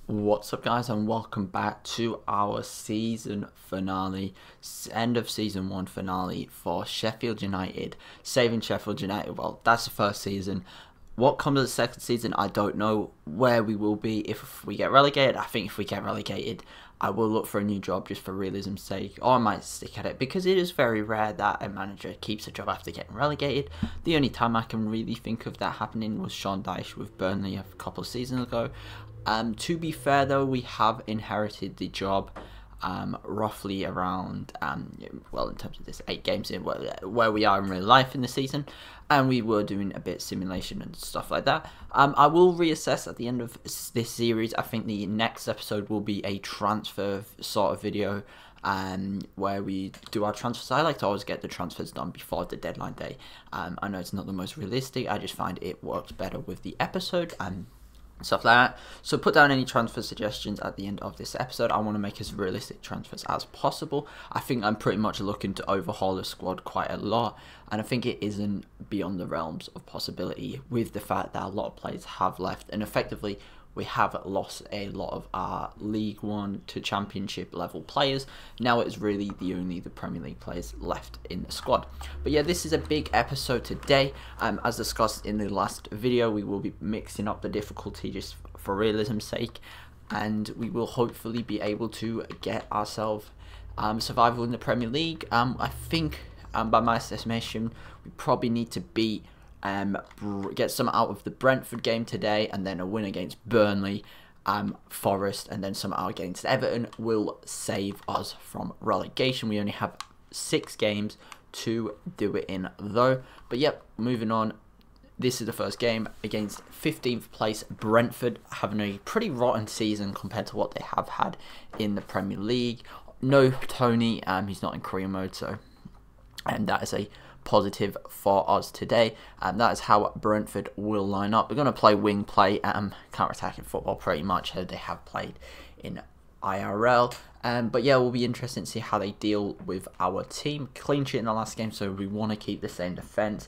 What's up, guys, and welcome back to our season finale, end of season 1 finale for Sheffield United, saving Sheffield United. Well, that's the first season. What comes of the second season, I don't know where we will be if we get relegated. I think if we get relegated, I will look for a new job just for realism's sake, or I might stick at it because it is very rare that a manager keeps a job after getting relegated. The only time I can really think of that happening was Sean Dyche with Burnley a couple of seasons ago. To be fair though, we have inherited the job roughly around, well, in terms of this 8 games in where we are in real life in the season, and we were doing a bit of simulation and stuff like that. I will reassess at the end of this series. I think the next episode will be a transfer sort of video, where we do our transfers. I like to always get the transfers done before the deadline day. I know it's not the most realistic, I just find it works better with the episode and stuff like that. So put down any transfer suggestions at the end of this episode. I want to make as realistic transfers as possible. I think I'm pretty much looking to overhaul the squad quite a lot, and I think it isn't beyond the realms of possibility with the fact that a lot of players have left, and effectively we have lost a lot of our League 1 to Championship level players. Now it's really only the Premier League players left in the squad. But yeah, this is a big episode today. As discussed in the last video, we will be mixing up the difficulty just for realism's sake, and we will hopefully be able to get ourselves survival in the Premier League. I think, by my estimation, we probably need to beat get some out of the Brentford game today, and then a win against Burnley, Forest, and then some out against Everton will save us from relegation. We only have 6 games to do it in though. But yep, moving on. This is the first game against 15th place Brentford, having a pretty rotten season compared to what they have had in the Premier League. No Tony, he's not in career mode, so that is a positive for us today, and that is how Brentford will line up. We're going to play wing play, counter-attacking football pretty much how they have played in IRL, but yeah, it will be interesting to see how they deal with our team. Clean sheet in the last game, so we want to keep the same defence.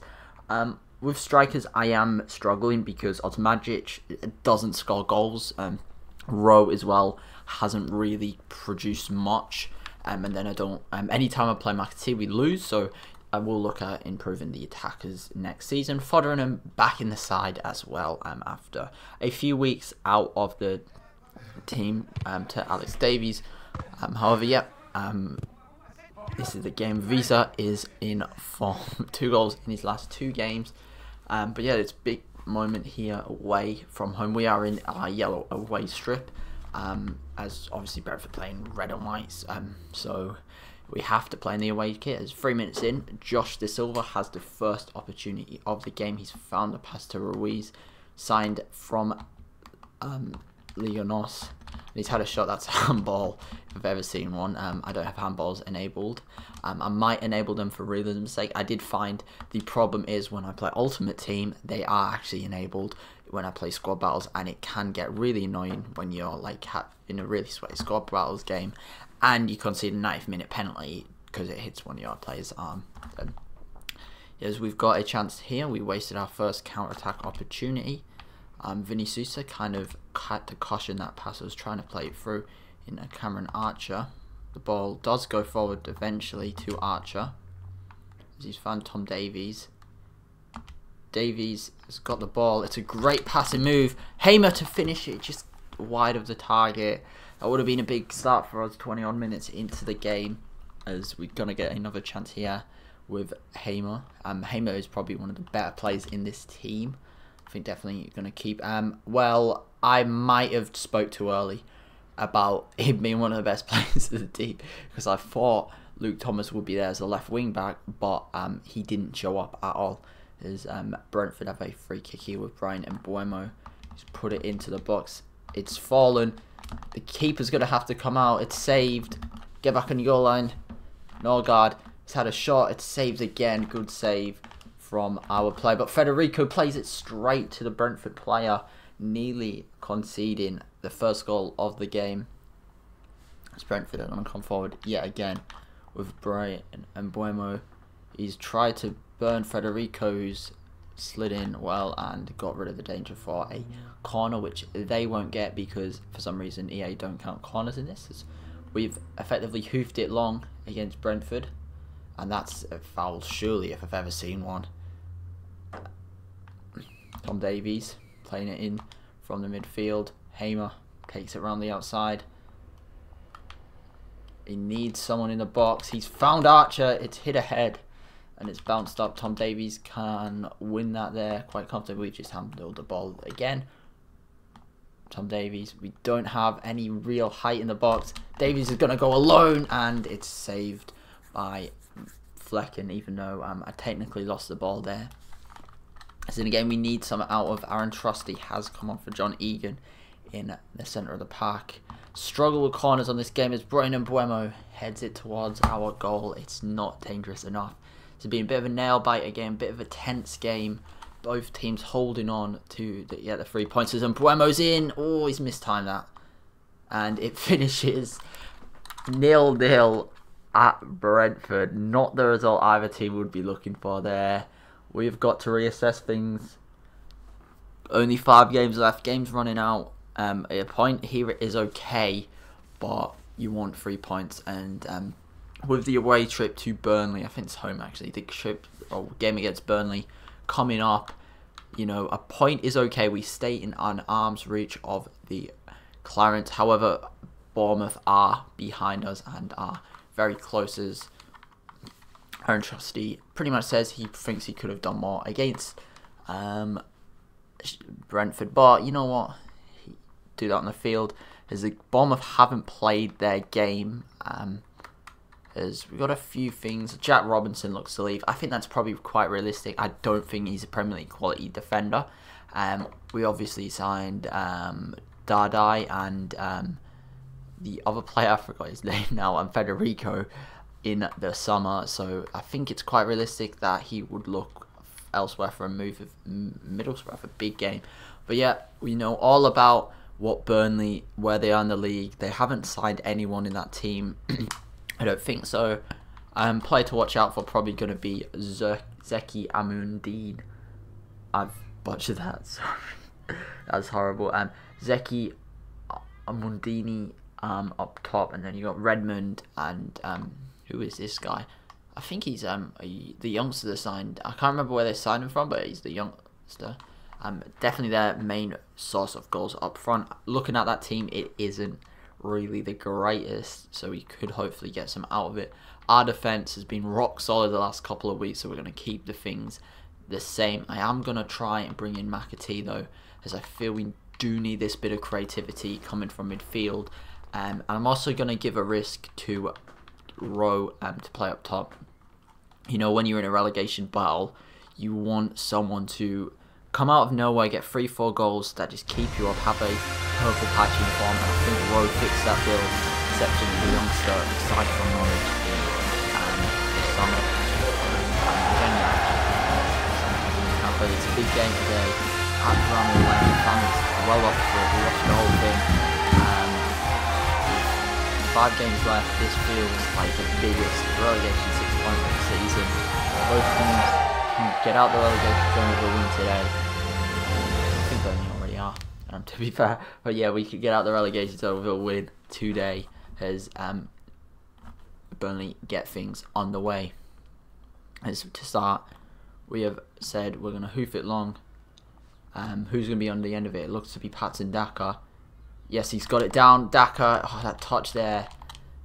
With strikers, I am struggling because Osmajic doesn't score goals. Rowe as well hasn't really produced much, and then I don't. Anytime I play McAtee, we lose, so I will look at improving the attackers next season. Foderingham back in the side as well, after a few weeks out of the team, to Alex Davies. However, yep, this is the game. Visa is in form, 2 goals in his last 2 games. But yeah, it's a big moment here away from home. We are in our yellow away strip, as obviously Brentford playing red and whites, so we have to play in the away kit. As 3 minutes in, Josh De Silva has the first opportunity of the game. He's found a pass to Ruiz, signed from Leonos. He's had a shot that's a handball, if I've ever seen one. I don't have handballs enabled. I might enable them for realism's sake. I did find the problem is when I play Ultimate Team, they are actually enabled when I play squad battles, and it can get really annoying when you're like in a really sweaty squad battles game and you concede a 90th minute penalty because it hits one of your players' arm. Yes, we've got a chance here. We wasted our first counter-attack opportunity. Vinny Sousa kind of had to caution that pass. I was trying to play it through in a Cameron Archer. The ball does go forward eventually to Archer, as he's found Tom Davies. Davies has got the ball. It's a great passing move. Hamer to finish it just wide of the target. That would have been a big start for us 20 odd minutes into the game, as we're going to get another chance here with Hamer. Hamer is probably one of the better players in this team. I think definitely going to keep. Well, I might have spoke too early about him being one of the best players of the team, because I thought Luke Thomas would be there as a left wing back, but he didn't show up at all. As Brentford have a free kick here with Brian and Buemo. He's put it into the box. It's fallen. The keeper's going to have to come out. It's saved. Get back on your goal line. Norgard has had a shot. It's saved again. Good save from our player. But Federico plays it straight to the Brentford player, nearly conceding the first goal of the game. As Brentford are going to come forward yet again with Brian and Buemo. He's tried to burn Federico, who's slid in well and got rid of the danger for a corner, which they won't get because for some reason EA don't count corners in this. As we've effectively hoofed it long against Brentford, and that's a foul surely if I've ever seen one. Tom Davies playing it in from the midfield. Hamer takes it around the outside. He needs someone in the box. He's found Archer. It's hit ahead and it's bounced up. Tom Davies can win that there quite comfortably. Just handled the ball again. Tom Davies. We don't have any real height in the box. Davies is going to go alone and it's saved by Flecken, even though I technically lost the ball there. As in again, we need some out of Aaron Trusty has come on for John Egan in the centre of the park. Struggle with corners on this game as Brian Mbeumo heads it towards our goal. It's not dangerous enough. It's been a bit of a nail bite again, bit of a tense game. Both teams holding on to the 3 points. As Mbeumo's in. Oh, he's mistimed that. And it finishes 0-0 at Brentford. Not the result either team would be looking for there. We've got to reassess things. Only 5 games left. Game's running out. A point here is okay, but you want 3 points. And with the away trip to Burnley, I think it's home actually, the trip or game against Burnley coming up, you know, a point is okay. We stay in an arm's reach of the Clarence. However, Bournemouth are behind us and are very close, as Aaron Trusty pretty much says he thinks he could have done more against Brentford. But you know what? Do that on the field, as the Bournemouth haven't played their game. As we've got a few things. Jack Robinson looks to leave. I think that's probably quite realistic. I don't think he's a Premier League quality defender. We obviously signed Dardai and the other player, I forgot his name now, and Federico in the summer. So I think it's quite realistic that he would look elsewhere for a move of Middlesbrough, a big game. But yeah, we know all about what Burnley, where they are in the league. They haven't signed anyone in that team. I don't think so. Player to watch out for probably going to be Zeki Amundine. I've butchered that, sorry. That's horrible. Zeki Amundini up top, and then you got Redmond and who is this guy? I think he's the youngster they signed. I can't remember where they signed him from, but he's the youngster. Definitely their main source of goals up front. Looking at that team, it isn't really the greatest, so we could hopefully get some out of it. Our defense has been rock solid the last couple of weeks, so we're going to keep the things the same. I am going to try and bring in McAtee though, as I feel we do need this bit of creativity coming from midfield. And I'm also going to give a risk to Rowe to play up top. You know, when you're in a relegation battle, you want someone to come out of nowhere, get 3-4 goals that just keep you up, have a purple patch in form, and I think Rowe fits that bill, exception of the youngster aside from Norwich and the summer. But it's a big game today at Bramall Lane. Fans well off for it. We watched the whole thing. 5 games left. This feels like the biggest relegation 6-point of the season. Both teams can get out the relegation zone with a win today. I think Burnley already are, to be fair. But yeah, we could get out the relegation zone with a win today, as Burnley get things on the way. As to start, we have said we're going to hoof it long. Who's going to be on the end of it? It looks to be Patson Daka. Yes, he's got it down. Daka, oh, that touch there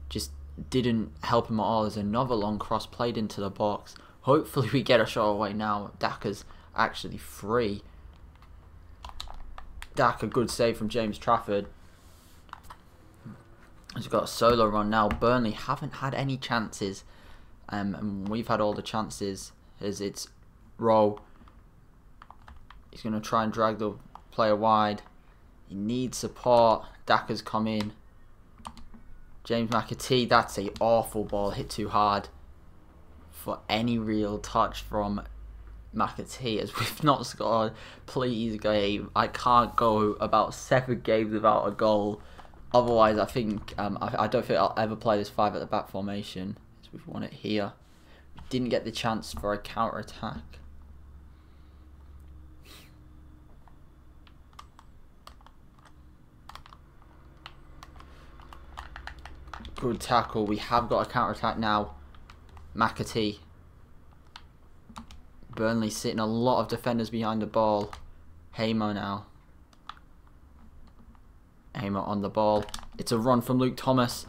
just didn't help him at all. There's another long cross played into the box. Hopefully we get a shot away now. Daka's actually free. Daka, good save from James Trafford. He's got a solo run now. Burnley haven't had any chances. And we've had all the chances, as it's Rowe. He's going to try and drag the player wide. He needs support. Daka's come in. James McAtee, that's a awful ball, hit too hard for any real touch from McAtee, as we've not scored. Please, game. I can't go about 7 games without a goal. Otherwise, I think I don't think I'll ever play this 5 at the back formation, as we've won it here. We didn't get the chance for a counter attack. Good tackle. We have got a counter-attack now. McAtee. Burnley sitting a lot of defenders behind the ball. Hamer now. Hamer on the ball. It's a run from Luke Thomas.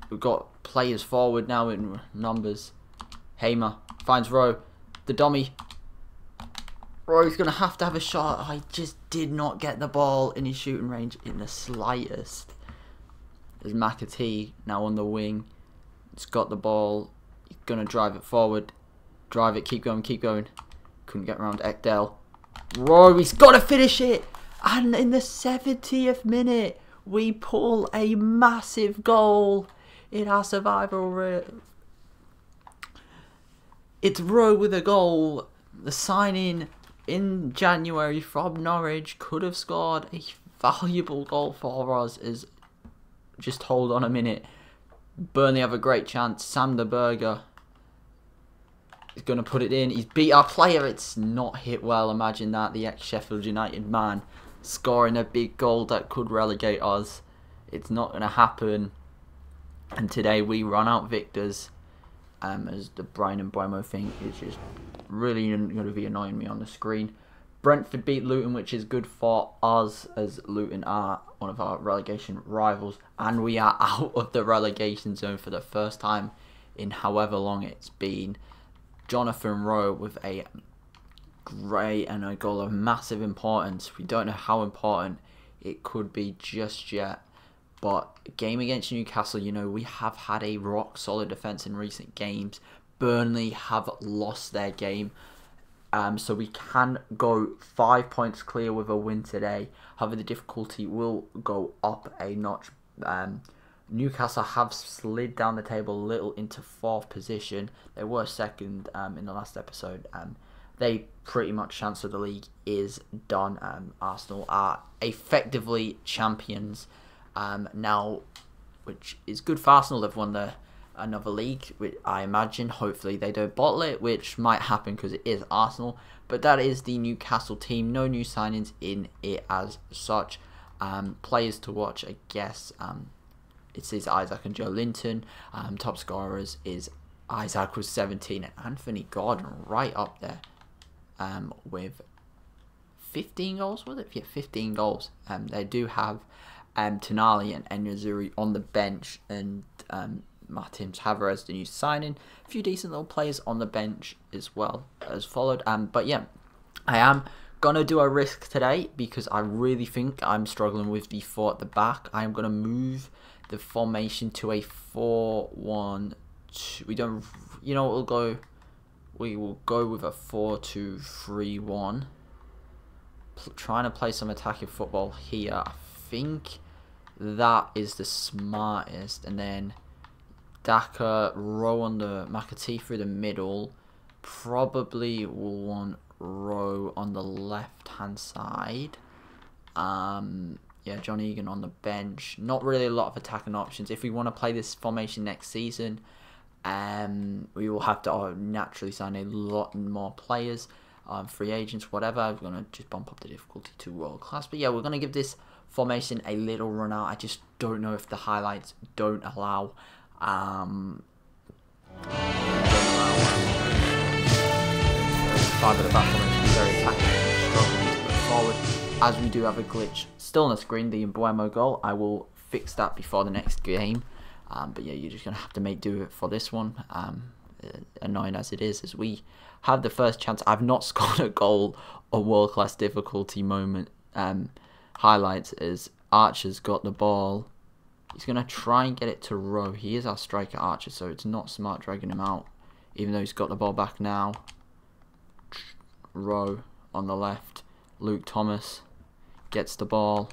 We've got players forward now in numbers. Hamer finds Rowe. The dummy. Rowe's going to have a shot. I just did not get the ball in his shooting range in the slightest. There's McAtee now on the wing. He's got the ball. He's going to drive it forward. Drive it. Keep going. Keep going. Couldn't get around Ekdal. Rowe, he's got to finish it. And in the 70th minute, we pull a massive goal in our survival. It's Rowe with a goal. The signing in January from Norwich could have scored a valuable goal for us. Just hold on a minute. Burnley have a great chance. Sam the Burger is going to put it in. He's beat our player. It's not hit well. Imagine that. The ex-Sheffield United man scoring a big goal that could relegate us. It's not going to happen. And today we run out victors. As the Brian and Bremo thing is just really going to be annoying me on the screen. Brentford beat Luton, which is good for us, as Luton are one of our relegation rivals. And we are out of the relegation zone for the first time in however long it's been. Jonathan Rowe with a great and a goal of massive importance. We don't know how important it could be just yet. But game against Newcastle, you know, we have had a rock solid defence in recent games. Burnley have lost their game. So we can go 5 points clear with a win today. However, the difficulty will go up a notch. Newcastle have slid down the table a little into 4th position. They were 2nd in the last episode. They pretty much chance of the league is done. Arsenal are effectively champions now, which is good for Arsenal. They've won another league, which I imagine. Hopefully they don't bottle it, which might happen because it is Arsenal. But that is the Newcastle team. No new signings in it as such. Players to watch, I guess. It says Isaac and Joe Linton. Top scorers is Isaac with 17 and Anthony Gordon right up there with 15 goals, was it? Yeah, 15 goals. They do have Tonali and Enyazuri on the bench, and Martin Tavares, the new signing. A few decent little players on the bench as well as followed. But yeah, I am going to do a risk today because I really think I'm struggling with the 4 at the back. I am going to move the formation to a 4-1-2. We don't, you know, we will go with a 4-2-3-1. Trying to play some attacking football here. I think that is the smartest. And then Daka, Rowe on the McAtee through the middle. Probably will want Rowe on the left hand side. Yeah, John Egan on the bench. Not really a lot of attacking options. If we want to play this formation next season, we will have to naturally sign a lot more players, free agents, whatever. We're going to just bump up the difficulty to world class. But yeah, we're going to give this formation a little run out. I just don't know if the highlights don't allow. Five at the back formation, very attacking, struggling to put forward. As we do have a glitch still on the screen, the Mbuemo goal. I will fix that before the next game. But yeah, you're just going to have to make do for this one. Annoying as it is, as we have the first chance. I've not scored a goal on world-class difficulty moment. Highlights is Archer's got the ball. He's going to try and get it to Rowe. He is our striker, Archer, so it's not smart dragging him out, even though he's got the ball back now. Rowe on the left. Luke Thomas gets the ball.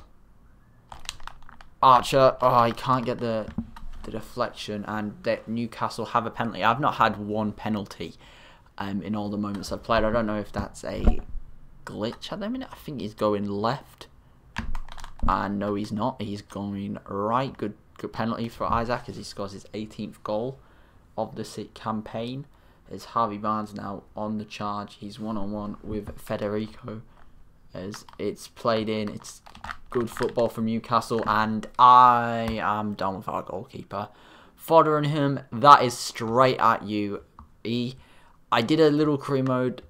Archer, he can't get the deflection, and that Newcastle have a penalty. I've not had one penalty in all the moments I've played. I don't know if that's a glitch at the minute. I think he's going left. And no, he's not. He's going right. Good penalty for Isaac as he scores his 18th goal of the campaign. It's Harvey Barnes now on the charge. He's one-on-one with Federico as it's played in. It's good football from Newcastle, and I am done with our goalkeeper. Foderingham, that is straight at you. I did a little career mode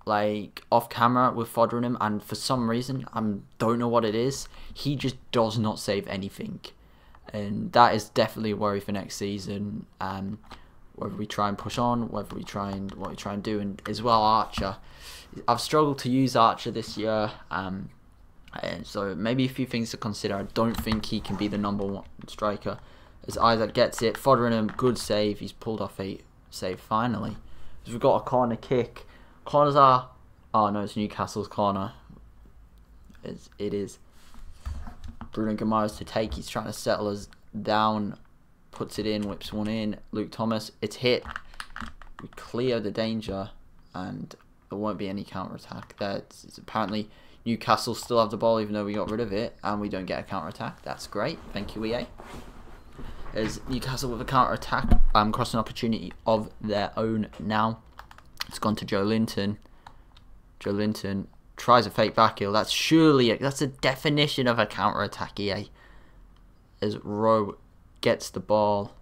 like off camera with Foderingham, and for some reason, I don't know what it is, he just does not save anything. And that is definitely a worry for next season. Whether we try and push on, whether we try and what we try and do, and as well Archer. I've struggled to use Archer this year, and so maybe a few things to consider. I don't think he can be the #1 striker. As Isaac gets it, Foderingham, good save. He's pulled off a save finally. As we've got a corner kick. Corners are, oh no, it's Newcastle's corner. It is. Bruno Guimaraes to take. He's trying to settle us down. Puts it in, whips one in. Luke Thomas, it's hit. We clear the danger, and there won't be any counter-attack. It's apparently Newcastle still have the ball even though we got rid of it, and we don't get a counter-attack. That's great. Thank you, EA. As Newcastle with a counter-attack, crossing opportunity of their own now. It's gone to Joe Linton. Joe Linton tries a fake back heel. That's the definition of a counter-attack, EA. As Rowe gets the ball.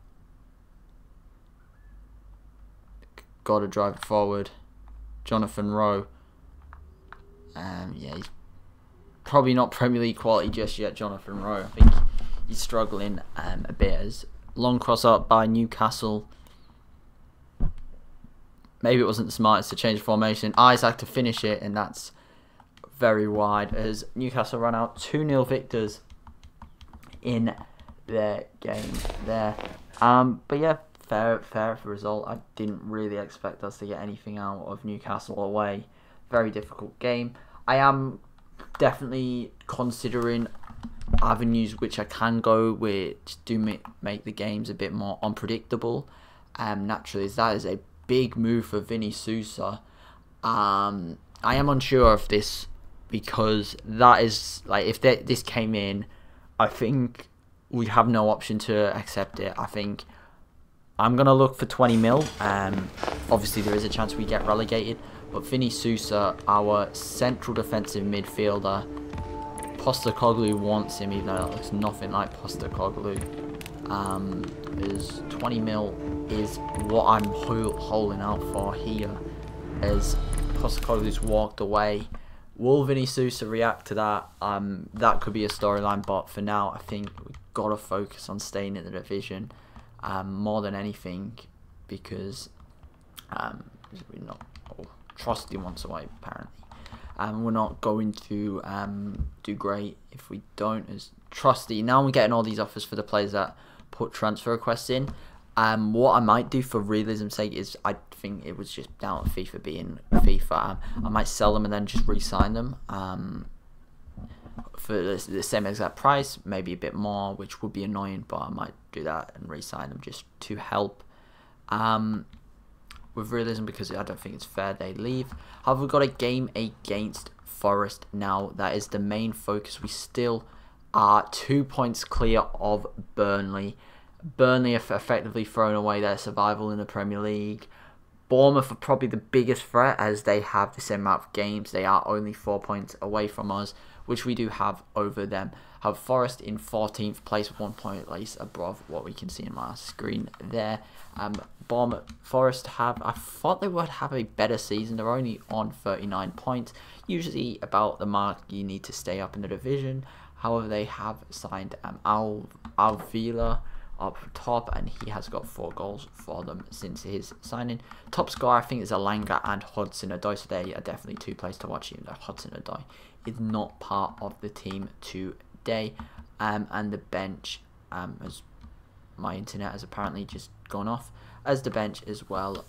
Got to drive it forward. Jonathan Rowe. Yeah, he's probably not Premier League quality just yet, Jonathan Rowe. I think he's struggling a bit. As long cross up by Newcastle. Maybe it wasn't the smartest to change formation. Isaac to finish it, and that's very wide. As Newcastle run out 2-0 victors in their game there. But yeah, fair result. I didn't really expect us to get anything out of Newcastle away. Very difficult game. I am definitely considering avenues which I can go, which do make the games a bit more unpredictable. Naturally, as that is a big move for Vinny Sousa. I am unsure of this because that is like if this came in, I think we'd have no option to accept it. I think I'm gonna look for 20 mil. Obviously there is a chance we get relegated, but Vinny Sousa, our central defensive midfielder, Postecoglou wants him, even though that looks nothing like Postecoglou. Is 20 mil is what I'm holding out for here, as Postecoglou's walked away. Will Vinny Sousa react to that? That could be a storyline, but for now I think we've got to focus on staying in the division more than anything, because we're not Trusty wants away apparently. We're not going to do great if we don't, as Trusty. Now we're getting all these offers for the players that put transfer requests in. What I might do for realism's sake is, I think it was just down to FIFA being FIFA. I might sell them and then just re-sign them for the same exact price, maybe a bit more, which would be annoying, but I might do that and re-sign them just to help with realism, because I don't think it's fair they leave. However, we've got a game against Forest now. That is the main focus. We still are 2 points clear of Burnley. Burnley have effectively thrown away their survival in the Premier League. Bournemouth are probably the biggest threat, as they have the same amount of games. They are only 4 points away from us, which we do have over them. Have Forest in 14th place, 1 point at least above what we can see in my screen there. Forest have, I thought they would have a better season. They're only on 39 points, usually about the mark you need to stay up in the division. However, they have signed Alvila up top, and he has got 4 goals for them since his signing. Top scorer, I think, is Alanga and Hudson-Odoi, so they are definitely 2 players to watch, even though Hudson-Odoi is not part of the team today. And the bench, as my internet has apparently just gone off, as the bench as well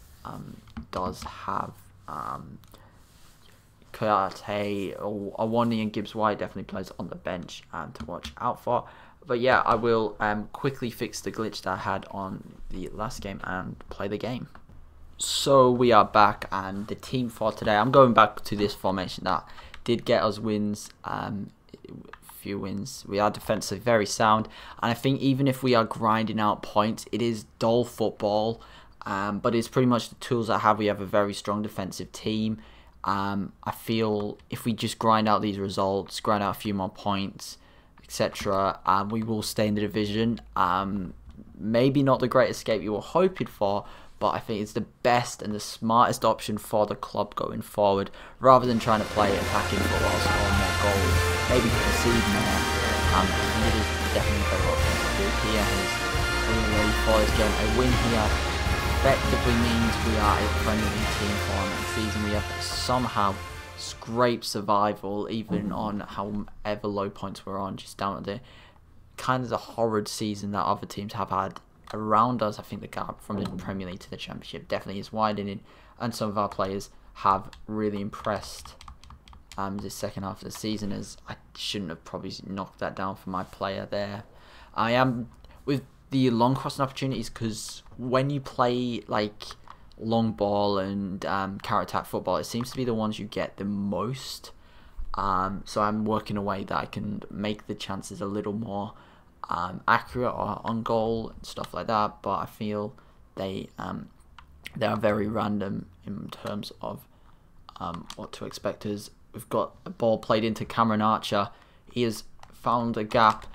does have Karte, Awani and Gibbs-White, definitely players on the bench to watch out for. But yeah, I will quickly fix the glitch that I had on the last game and play the game. So we are back, and the team for today, I'm going back to this formation that did get us wins, few wins. We are defensively very sound, and I think even if we are grinding out points, it is dull football, but it's pretty much the tools I have. We have a very strong defensive team. I feel if we just grind out these results, grind out a few more points, etc., we will stay in the division. maybe not the great escape you were hoping for, but I think it's the best and the smartest option for the club going forward, rather than trying to play attacking football, score more goals, maybe concede more. I think it is definitely a better option to do here. We're ready for this game. A win here effectively means we are a Premier League team for next season. We have somehow scraped survival, even on however low points we're on, just down at the kind of the horrid season that other teams have had around us. I think the gap from the Premier League to the Championship definitely is widening, and some of our players have really impressed this second half of the season, as I shouldn't have probably knocked that down for my player there. I am with the long crossing opportunities, because when you play like long ball and counter-attack football, it seems to be the ones you get the most. So I'm working a way that I can make the chances a little more accurate or on goal and stuff like that, but I feel they are very random in terms of what to expect. As we've got a ball played into Cameron Archer, he has found a gap,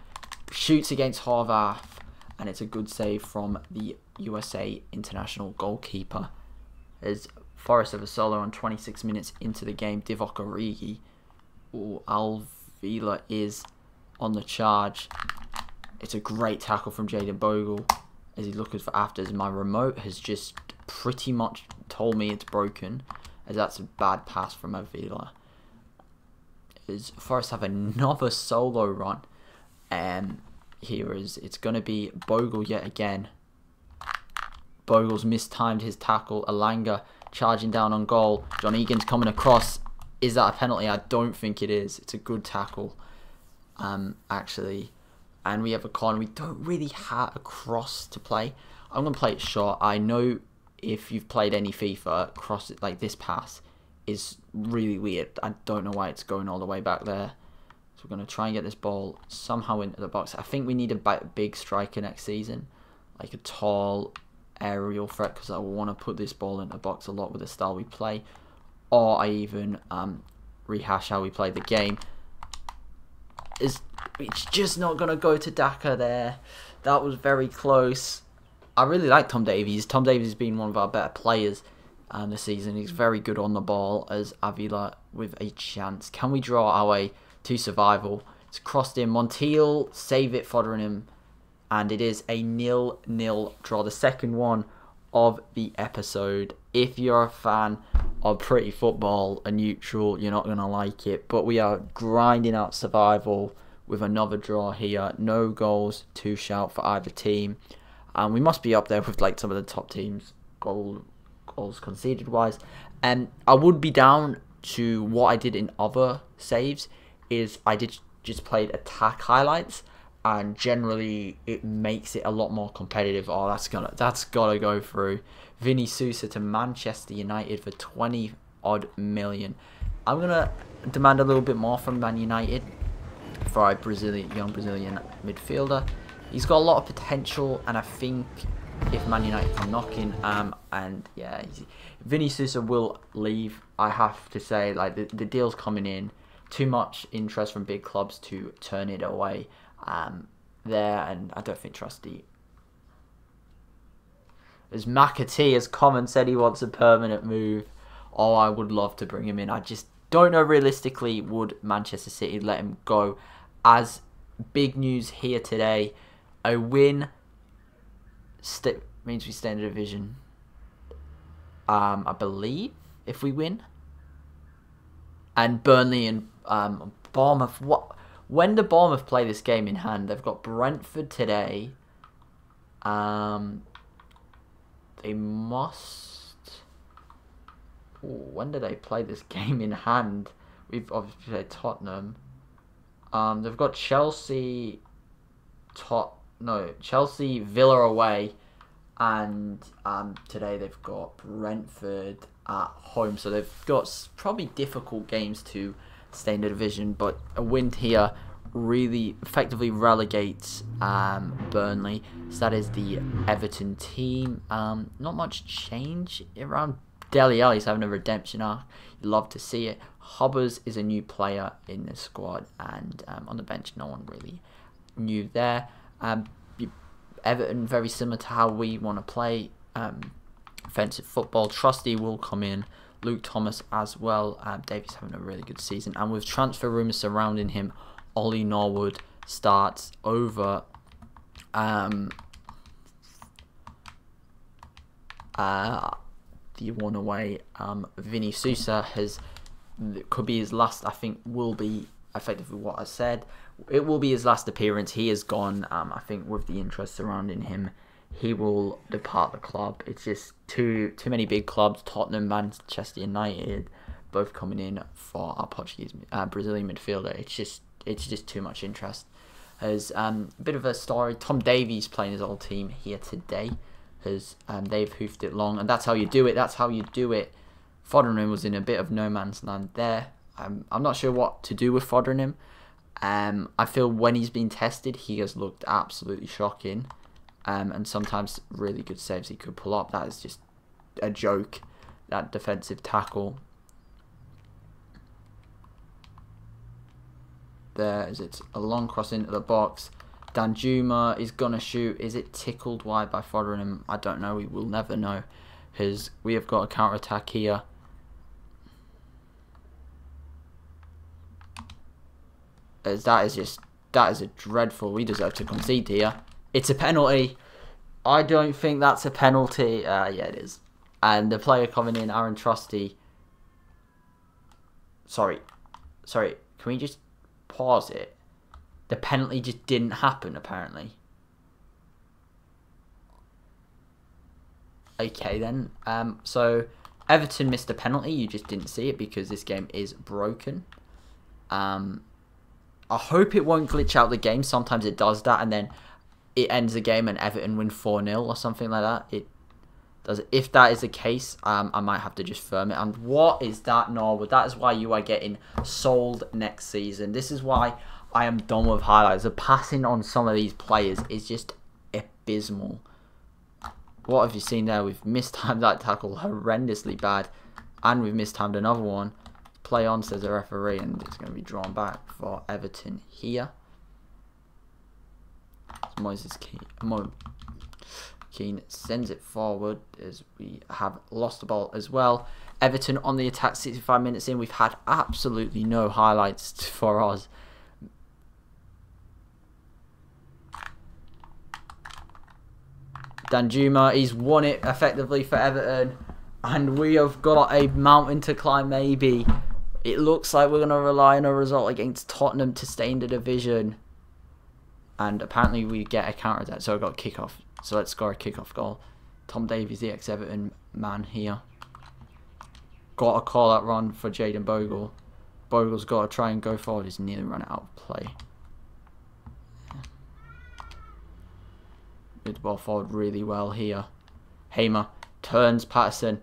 shoots against Horvath, and it's a good save from the USA international goalkeeper. As Forrest have a solo on 26 minutes into the game, Divock Origi. Alvila is on the charge. It's a great tackle from Jayden Bogle as he's looking for afters. My remote has just pretty much told me it's broken, as that's a bad pass from Avila. As Forrest have another solo run, here is it's going to be Bogle yet again. Bogle's mistimed his tackle. Alanga charging down on goal. John Egan's coming across. Is that a penalty? I don't think it is. It's a good tackle, actually. And we have a corner. We don't really have a cross to play. I'm going to play it short. I know if you've played any FIFA, cross it like this pass is really weird. I don't know why it's going all the way back there. So we're going to try and get this ball somehow into the box. I think we need a big striker next season, like a tall aerial threat, because I want to put this ball in the box a lot with the style we play. Or I even rehash how we played the game. It's just not going to go to Daka there. That was very close. I really like Tom Davies. Tom Davies has been one of our better players this season. He's very good on the ball, as Avila with a chance. Can we draw our way to survival? It's crossed in. Montiel, save it, Foderingham. And it is a 0-0 draw. The second one of the episode. If you're a fan of pretty football, a neutral, you're not going to like it. But we are grinding out survival with another draw here. No goals to shout for either team. And we must be up there with like some of the top teams goals conceded wise. And I would be down to what I did in other saves, is I did just played attack highlights, and generally it makes it a lot more competitive. Oh, that's gotta go through. Vinny Sousa to Manchester United for 20 odd million. I'm gonna demand a little bit more from Man United for a young Brazilian midfielder. He's got a lot of potential, and I think if Man United come knocking, and yeah, Vinny Sousa will leave. I have to say, like the deal's coming in. Too much interest from big clubs to turn it away there, and I don't think Trusty. As McAtee has come and said he wants a permanent move. Oh, I would love to bring him in. I just don't know realistically would Manchester City let him go. As big news here today, a win means we stay in the division. I believe if we win. And Burnley and Bournemouth. When do Bournemouth play this game in hand? They've got Brentford today. They must. Ooh, when do they play this game in hand? We've obviously played Tottenham. They've got Chelsea, Chelsea, Villa away, and today they've got Brentford at home. So they've got probably difficult games to stay in the division, but a win here really effectively relegates Burnley. So that is the Everton team. Not much change around. Dele Alli's having a redemption arc. You love to see it. Hubbers is a new player in the squad, and on the bench, no one really new there. Everton, very similar to how we want to play offensive football. Trusty will come in. Luke Thomas as well. Davies having a really good season. And with transfer rumours surrounding him, Ollie Norwood starts over the one away. Vinny Sousa could be his last. I think will be effectively what I said. It will be his last appearance. He is gone. I think with the interest surrounding him, he will depart the club. It's just too many big clubs. Tottenham, Manchester United, both coming in for our Brazilian midfielder. It's just too much interest. As a bit of a story, Tom Davies playing his old team here today. As they've hoofed it long, and that's how you do it. That's how you do it. Foderingham was in a bit of no man's land there. I'm not sure what to do with Foderingham. I feel when he's been tested, he has looked absolutely shocking. And sometimes really good saves he could pull up. That is just a joke, that defensive tackle. There is it, a long cross into the box. Danjuma is going to shoot. Is it tickled wide by Foderingham? I don't know. We will never know. Because we have got a counter-attack here. As that is a dreadful. We deserve to concede here. It's a penalty. I don't think that's a penalty. Yeah, it is. And the player coming in, Aaron Trusty. Sorry. Can we just pause it? The penalty just didn't happen, apparently. Okay, then. So, Everton missed a penalty. You just didn't see it because this game is broken. I hope it won't glitch out the game. Sometimes it does that, and then it ends the game and Everton win 4-0 or something like that. It does. If that is the case, I might have to just firm it. And what is that, Norwood? That is why you are getting sold next season. This is why I am done with highlights. The passing on some of these players is just abysmal. What have you seen there? We've mistimed that tackle horrendously bad, and we've mistimed another one. Play on, says the referee, and it's going to be drawn back for Everton here. Moises Keane sends it forward as we have lost the ball as well. Everton on the attack 65 minutes in. We've had absolutely no highlights for us. Danjuma, he's won it effectively for Everton. And we have got a mountain to climb maybe. It looks like we're going to rely on a result against Tottenham to stay in the division. And apparently we get a counter attack. So we've got a kickoff. So let's score a kickoff goal. Tom Davies, the ex-Everton man here. Got to call that run for Jayden Bogle. Bogle's got to try and go forward. He's nearly run out of play. Did the ball forward really well here. Hamer turns Patterson.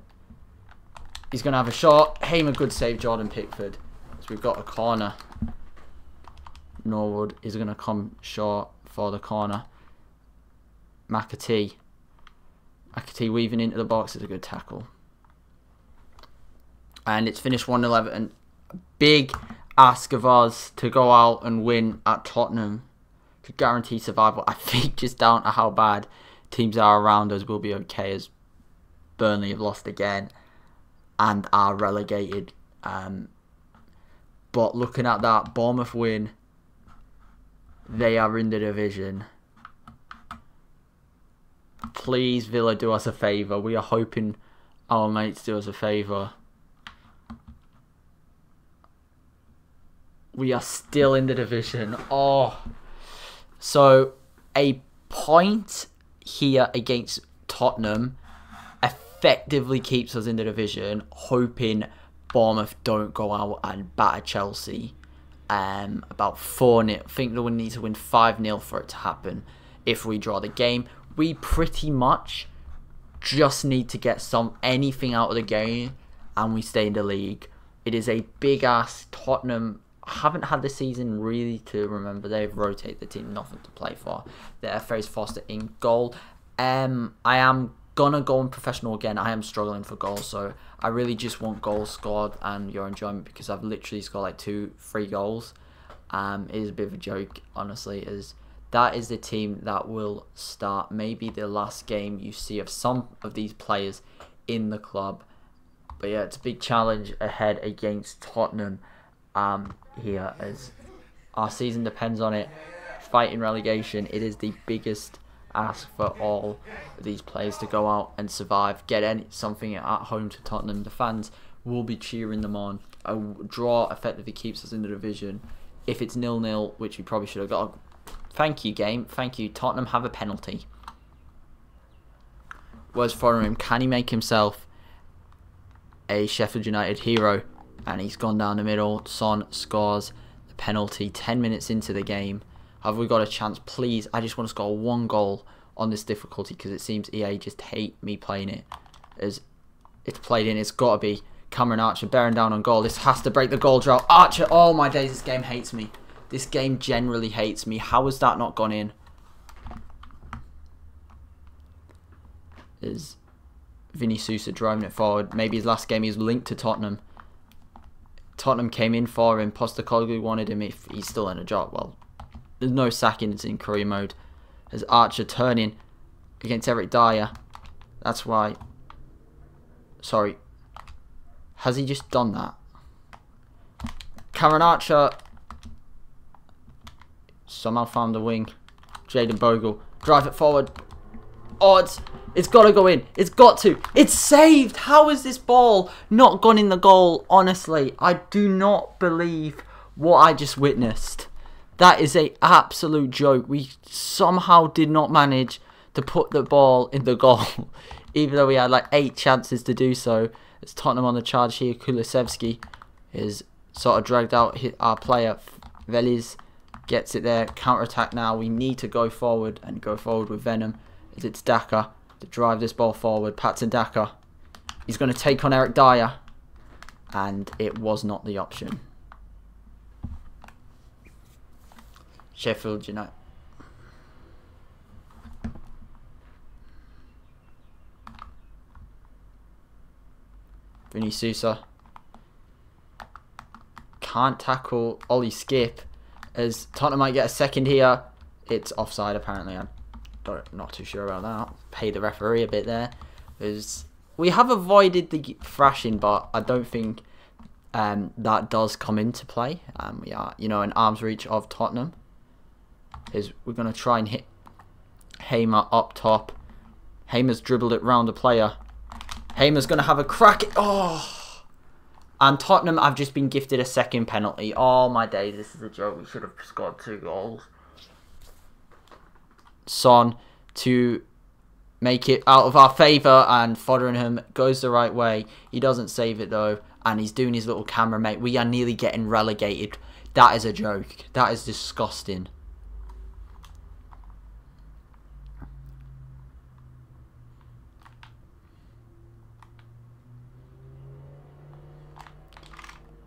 He's going to have a shot. Hamer, good save, Jordan Pickford. So we've got a corner. Norwood is going to come short for the corner. McAtee weaving into the box is a good tackle. And it's finished 1-0 Everton. Big ask of us to go out and win at Tottenham to guarantee survival. I think just down to how bad teams are around us, we'll be okay, as Burnley have lost again and are relegated. But looking at that Bournemouth win, they are in the division. Please, Villa, do us a favour. We are hoping our mates do us a favour. We are still in the division. Oh. So, a point here against Tottenham effectively keeps us in the division, hoping Bournemouth don't go out and batter Chelsea. About 4-0. I think we'll need to win 5-0 for it to happen. If we draw the game, we pretty much just need to get anything out of the game and we stay in the league. It is a big ask. Tottenham haven't had the season really to remember. They've rotated the team, nothing to play for. Their Fraser Foster in goal. I am gonna go on professional again. I am struggling for goals, so I really just want goals scored and your enjoyment, because I've literally scored like 2-3 goals. It is a bit of a joke, honestly, as that is the team that will start maybe the last game you see of some of these players in the club. But yeah, it's a big challenge ahead against Tottenham here, as our season depends on it. Fighting relegation, it is the biggest ask for all of these players to go out and survive, get something at home to Tottenham. The fans will be cheering them on. A draw effectively keeps us in the division. If it's 0-0, which we probably should have got, thank you, game. Thank you. Tottenham have a penalty. Where's Foreign? Can he make himself a Sheffield United hero? And he's gone down the middle. Son scores the penalty 10 minutes into the game. Have we got a chance? Please, I just want to score one goal on this difficulty, because it seems EA just hate me playing it. As it's played in, it's got to be Cameron Archer bearing down on goal. This has to break the goal drought. Archer, oh my days, this game hates me. This game generally hates me. How has that not gone in? Is Vinny Sousa driving it forward? Maybe his last game he's linked to Tottenham. Tottenham came in for him. Postecoglou wanted him if he's still in a job. Well, there's no sacking, it's in career mode. As Archer turning against Eric Dyer. That's why. Sorry. Has he just done that? Cameron Archer somehow found the wing. Jaden Bogle. Drive it forward. Oh, it's got to go in. It's got to. It's saved. How is this ball not gone in the goal? Honestly, I do not believe what I just witnessed. That is an absolute joke. We somehow did not manage to put the ball in the goal, even though we had like 8 chances to do so. It's Tottenham on the charge here. Kulusevski is sort of dragged out. Our player, Veliz, gets it there. Counter-attack now. We need to go forward and go forward with Venom. As it's Daka to drive this ball forward. Patson Daka. He's going to take on Eric Dyer. And it was not the option. Sheffield United. Vinny Sousa can't tackle Ollie Skip, as Tottenham might get a second here. It's offside apparently. I'm not too sure about that. Pay the referee a bit there. We have avoided the thrashing, but I don't think that does come into play. We are, in arm's reach of Tottenham. We're going to try and hit Hamer up top. Hamer's dribbled it round the player. Hamer's going to have a crack. Oh! And Tottenham have just been gifted a second penalty. Oh my days, this is a joke. We should have scored 2 goals. Son to make it out of our favour, and Fotheringham goes the right way. He doesn't save it though, and he's doing his little camera mate. We are nearly getting relegated. That is a joke. That is disgusting.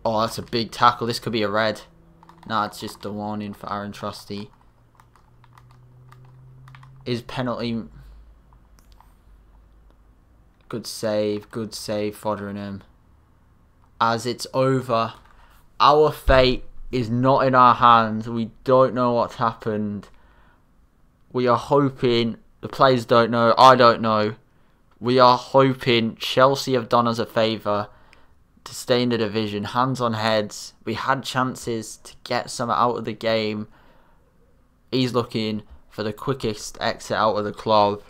Oh, that's a big tackle. This could be a red. Nah, it's just a warning for Aaron Trusty. Is penalty. Good save Fotheringham. As it's over. Our fate is not in our hands. We don't know what's happened. We are hoping. The players don't know. I don't know. We are hoping Chelsea have done us a favour to stay in the division. Hands on heads. We had chances to get some out of the game. He's looking for the quickest exit out of the club.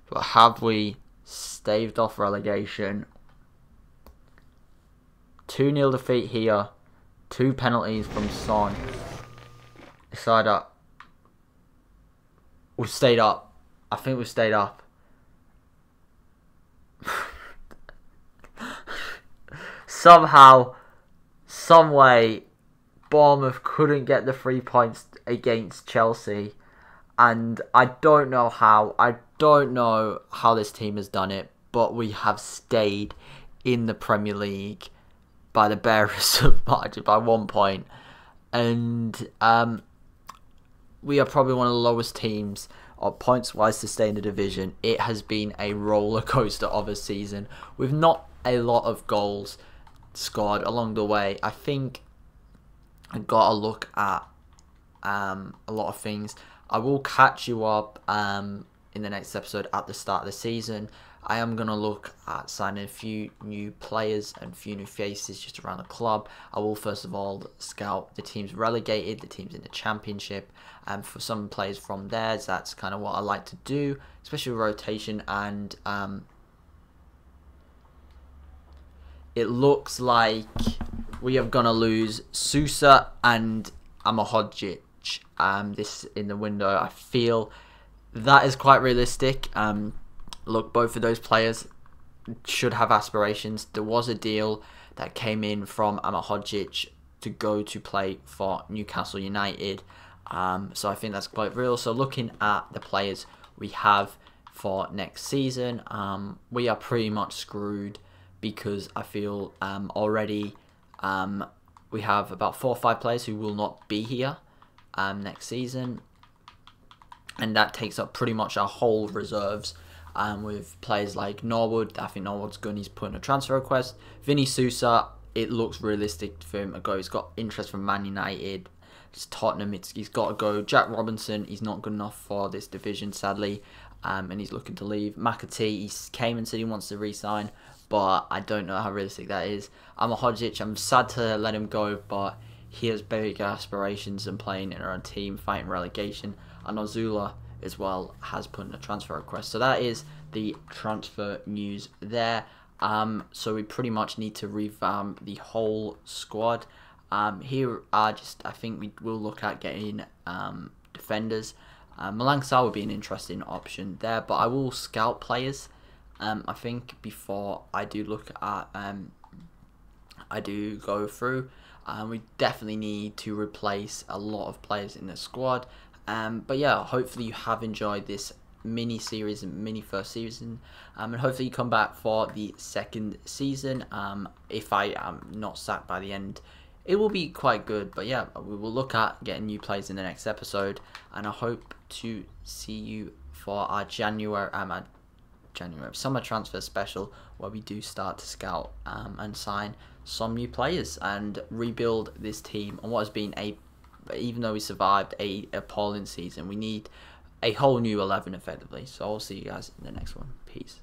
But have we staved off relegation? 2-0 defeat here. 2 penalties from Son. Side up. We've stayed up. I think we've stayed up. Somehow, some way, Bournemouth couldn't get the 3 points against Chelsea. And I don't know how. I don't know how this team has done it. But we have stayed in the Premier League by the barest of margin, by 1 point. And we are probably one of the lowest teams points-wise to stay in the division. It has been a roller coaster of a season with not a lot of goals scored along the way. I think I got a look at a lot of things. I will catch you up in the next episode at the start of the season. I am going to look at signing a few new players and a few new faces just around the club. I will first of all scout the teams relegated, the teams in the Championship, and for some players from there, that's kind of what I like to do, especially rotation. And it looks like we are going to lose Sousa and Amahodzic this in the window. I feel that is quite realistic. Look, both of those players should have aspirations. There was a deal that came in from Amahodzic to go to play for Newcastle United. So I think that's quite real. So looking at the players we have for next season, we are pretty much screwed because I feel already we have about 4 or 5 players who will not be here next season. And that takes up pretty much our whole reserves. With players like Norwood, I think Norwood's good. He's put in a transfer request. Vinny Sousa, it looks realistic for him to go. He's got interest from Man United. It's Tottenham. He's got to go. Jack Robinson, he's not good enough for this division, sadly, and he's looking to leave. McAtee, he came and said he wants to re-sign, but I don't know how realistic that is. Amahodzic, I'm sad to let him go, but he has big aspirations and playing in our own team, fighting relegation. And Ozula as well has put in a transfer request. So that is the transfer news there. So we pretty much need to revamp the whole squad. Here are just, I think we will look at getting defenders. Malang Sarr would be an interesting option there, but I will scout players. I think before I do look at, I do go through. We definitely need to replace a lot of players in the squad. But yeah, hopefully you have enjoyed this mini series and mini first season, and hopefully you come back for the second season. If I am not sacked by the end, it will be quite good. But yeah, we will look at getting new players in the next episode, and I hope to see you for our January summer transfer special, where we do start to scout and sign some new players and rebuild this team on what has been even though we survived a appalling season, we need a whole new 11 effectively. So I'll see you guys in the next one. Peace.